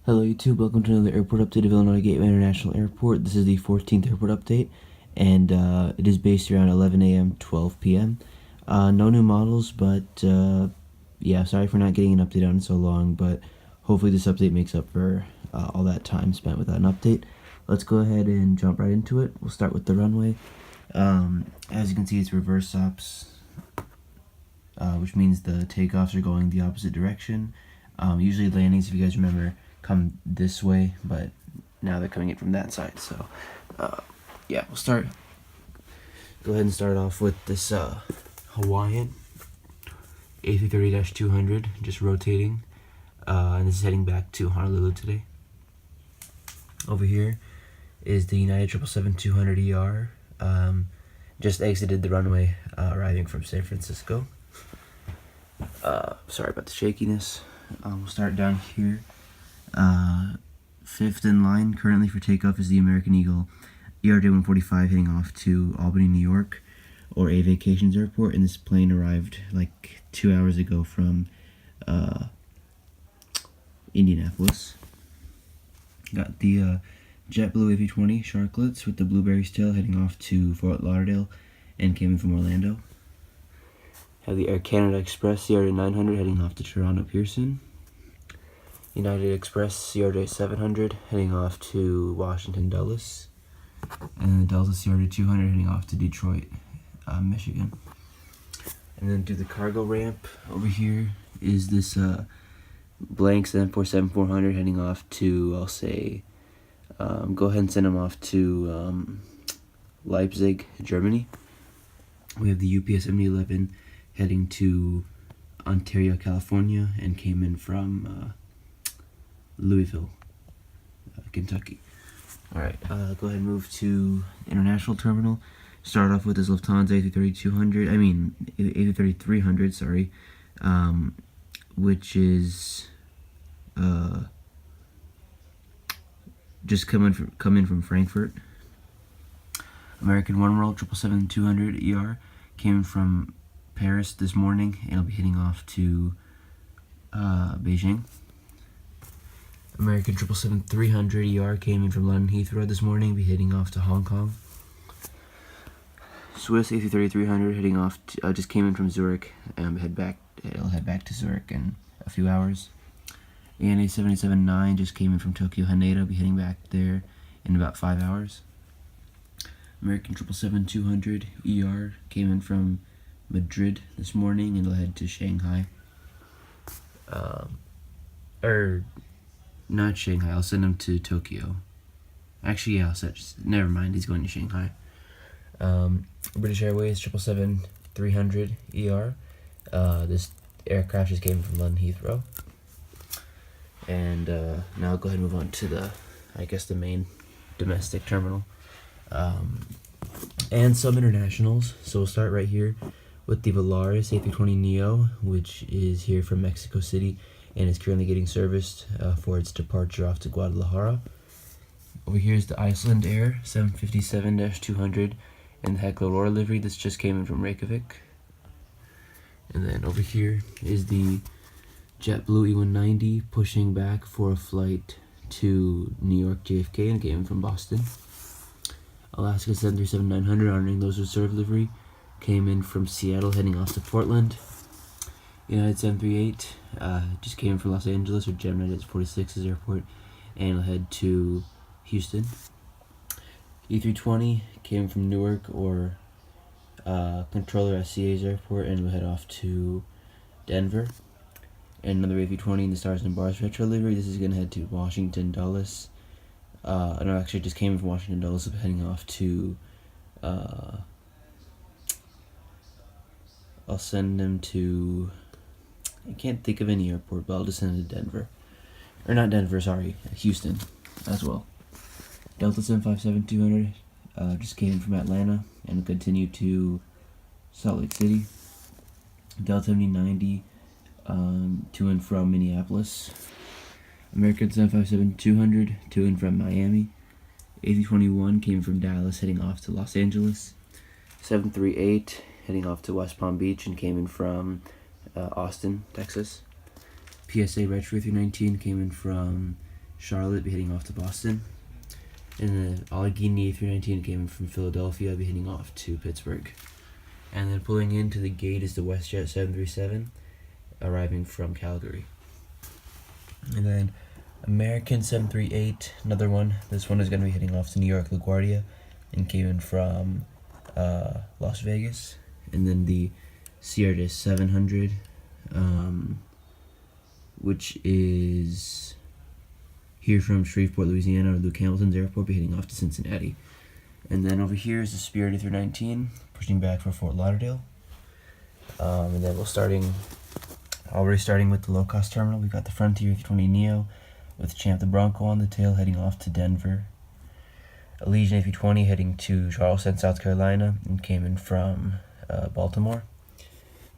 Hello YouTube, welcome to another airport update of Illinois Gateway International Airport. This is the 14th airport update, and it is based around 11 a.m. 12 p.m. No new models, but yeah, sorry for not getting an update on it so long, but hopefully this update makes up for all that time spent without an update. Let's go ahead and jump right into it. We'll start with the runway. As you can see, it's reverse ops, which means the takeoffs are going the opposite direction. Usually landings, if you guys remember, come this way, but now they're coming in from that side. So yeah, we'll go ahead and start off with this Hawaiian A330-200 just rotating, and this is heading back to Honolulu today. Over here is the United 777-200ER, just exited the runway, arriving from San Francisco. Sorry about the shakiness. We'll start down here. Fifth in line currently for takeoff is the American Eagle ERJ-145 heading off to Albany, New York, or A Vacations Airport, and this plane arrived like 2 hours ago from Indianapolis. Got the JetBlue A320 Sharklets with the Blueberry's tail heading off to Fort Lauderdale and came in from Orlando. Have the Air Canada Express CRJ-900 heading off to Toronto Pearson. United Express CRJ-700 heading off to Washington Dulles, and the Delta CRJ-200 heading off to Detroit, Michigan. And then through the cargo ramp over here is this blank 747-400 heading off to, I'll say, go ahead and send them off to Leipzig, Germany. We have the UPS 7011 heading to Ontario, California, and came in from Louisville, Kentucky. Alright, go ahead and move to International Terminal. Start off with this Lufthansa A330-300, sorry, which is just come in from Frankfurt. American Oneworld 777-200ER came from Paris this morning, and it'll be heading off to Beijing. American 777-300ER came in from London Heathrow this morning, be heading off to Hong Kong. Swiss A330-300 heading off to, just came in from Zurich, and it'll head back to Zurich in a few hours. ANA 787-9 just came in from Tokyo Haneda, be heading back there in about 5 hours. American 777-200ER came in from Madrid this morning, and it'll head to Shanghai. Not Shanghai, I'll send him to Tokyo. Actually, yeah, never mind, he's going to Shanghai. British Airways 777-300ER. This aircraft just came from London Heathrow. And now I'll go ahead and move on to the main domestic terminal. And some internationals. So we'll start right here with the Volaris A320neo, which is here from Mexico City and is currently getting serviced for its departure off to Guadalajara. Over here is the Iceland Air 757-200 and the Heckler Aurora livery. This just came in from Reykjavik. And then over here is the JetBlue E190 pushing back for a flight to New York JFK and came in from Boston. Alaska 737-900 honoring those reserve livery came in from Seattle heading off to Portland. United 738 just came in from Los Angeles, or Gemini 46's airport, and it'll head to Houston. E320 came from Newark, or Controller SCA's airport, and will head off to Denver. And another A320 in the Stars and Bars retro livery. This is going to head to Washington Dulles. No, actually, it just came in from Washington Dulles, so heading off to I'll send them to, I can't think of any airport, but I'll just send it to Denver. Or not Denver, sorry, Houston as well. Delta 757-200 just came in from Atlanta and will continue to Salt Lake City. Delta 7090 to and from Minneapolis. American 757-200 to and from Miami. A321 came from Dallas heading off to Los Angeles. 738 heading off to West Palm Beach and came in from Austin, Texas. PSA Retro 319 came in from Charlotte, be heading off to Boston. And the Allegheny A319 came in from Philadelphia, be heading off to Pittsburgh. And then pulling into the gate is the WestJet 737, arriving from Calgary. And then American 738, another one. This one is going to be heading off to New York LaGuardia and came in from Las Vegas. And then the Sierra 700, which is here from Shreveport, Louisiana, or Luke Hamilton's airport, be heading off to Cincinnati. And then over here is the Spirit A319, pushing back for Fort Lauderdale. And then already starting with the low-cost terminal, we've got the Frontier A320neo with Champ the Bronco on the tail, heading off to Denver. Allegiant A320 heading to Charleston, South Carolina, and came in from Baltimore.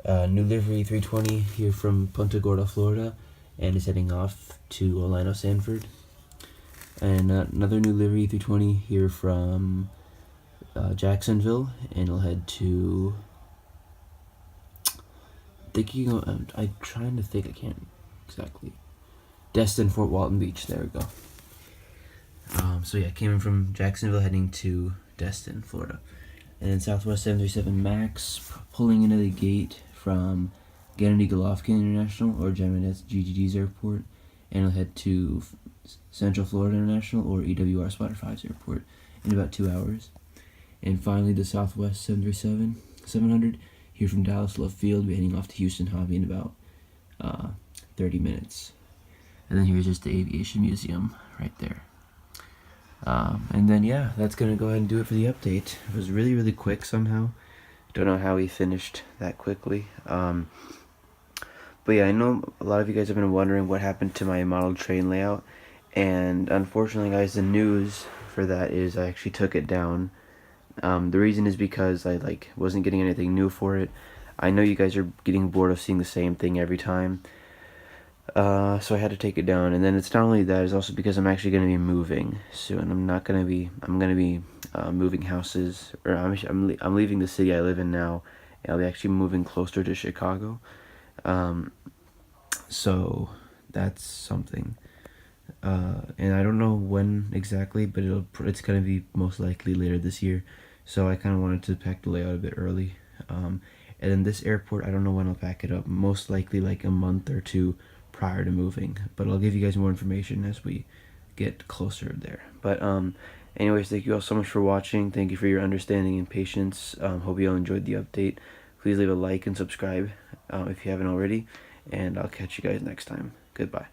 New livery 320 here from Punta Gorda, Florida, and is heading off to Orlando, Sanford. And another new livery 320 here from Jacksonville, and it'll head to, I'm trying to think, I can't exactly. Destin, Fort Walton Beach, there we go. So yeah, came in from Jacksonville heading to Destin, Florida. And then Southwest 737 MAX pulling into the gate from Gennady Golovkin International, or Gemini's GGG's airport, and it'll head to Central Florida International, or EWR Spotter 5's airport, in about 2 hours. And finally, the Southwest 737-700 here from Dallas Love Field, be heading off to Houston Hobby in about 30 minutes. And then here's just the Aviation Museum right there. And then yeah, that's gonna go ahead and do it for the update. It was really, really quick somehow. Don't know how we finished that quickly. But yeah, I know a lot of you guys have been wondering what happened to my model train layout, and unfortunately, guys, the news for that is I actually took it down. The reason is because I wasn't getting anything new for it. I know you guys are getting bored of seeing the same thing every time. So I had to take it down, and then it's not only that, it's also because I'm actually going to be moving soon. I'm going to be moving houses, or I'm leaving the city I live in now, and I'll be actually moving closer to Chicago. So that's something. And I don't know when exactly, but it's going to be most likely later this year. So I kind of wanted to pack the layout a bit early. And then this airport, I don't know when I'll pack it up. Most likely like a month or two prior to moving, but I'll give you guys more information as we get closer there. But anyways, thank you all so much for watching. Thank you for your understanding and patience. Hope you all enjoyed the update. Please leave a like and subscribe if you haven't already, and I'll catch you guys next time. Goodbye.